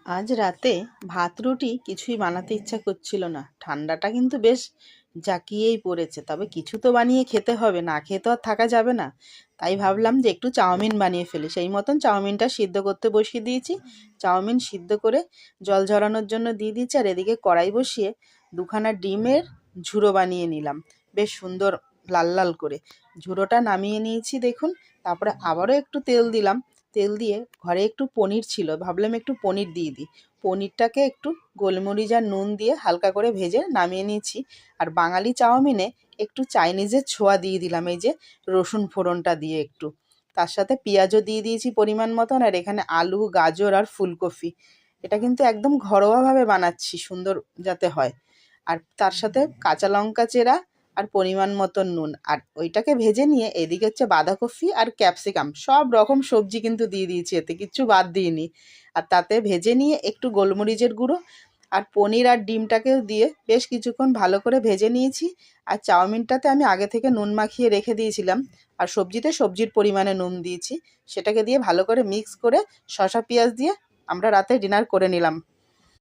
আজ রাতে ভাত রুটি কিছুই বানাতে ইচ্ছা করছিল না। ঠান্ডাটা কিন্তু বেশ জাঁকিয়েই পড়েছে, তবে কিছু তো বানিয়ে খেতে হবে, না খেয়ে তো আর থাকা যাবে না। তাই ভাবলাম যে একটু চাউমিন বানিয়ে ফেলি। সেই মতন চাউমিনটা সিদ্ধ করতে বসিয়ে দিয়েছি। চাউমিন সিদ্ধ করে জল ঝরানোর জন্য দিয়ে দিয়েছি, আর এদিকে কড়াই বসিয়ে দুখানা ডিমের ঝুড়ো বানিয়ে নিলাম বেশ সুন্দর লাল লাল করে। ঝুড়োটা নামিয়ে নিয়েছি দেখুন। তারপরে আবারও একটু তেল দিলাম। তেল দিয়ে ঘরে একটু পনির ছিল, ভাবলাম একটু পনির দিয়ে দিই। পনিরটাকে একটু গোলমরিচ আর নুন দিয়ে হালকা করে ভেজে নামিয়ে নিয়েছি। আর বাঙালি চাউমিনে একটু চাইনিজের ছোঁয়া দিয়ে দিলাম, এই যে রসুন ফোড়নটা দিয়ে একটু। তার সাথে পেঁয়াজও দিয়ে দিয়েছি পরিমাণ মতন, আর এখানে আলু, গাজর আর ফুলকপি। এটা কিন্তু একদম ঘরোয়াভাবে বানাচ্ছি, সুন্দর যাতে হয়। আর তার সাথে কাঁচা লঙ্কা চেরা আর পরিমাণ মতন নুন। আর ওইটাকে ভেজে নিয়ে এদিকে হচ্ছে বাঁধাকপি আর ক্যাপসিকাম, সব রকম সবজি কিন্তু দিয়ে দিয়েছি, এতে কিচ্ছু বাদ দিইনি। আর তাতে ভেজে নিয়ে একটু গোলমরিচের গুঁড়ো আর পনির আর ডিমটাকেও দিয়ে বেশ কিছুক্ষণ ভালো করে ভেজে নিয়েছি। আর চাউমিনটাতে আমি আগে থেকে নুন মাখিয়ে রেখে দিয়েছিলাম, আর সবজিতে সবজির পরিমাণে নুন দিয়েছি। সেটাকে দিয়ে ভালো করে মিক্স করে শসা পেঁয়াজ দিয়ে আমরা রাতে ডিনার করে নিলাম।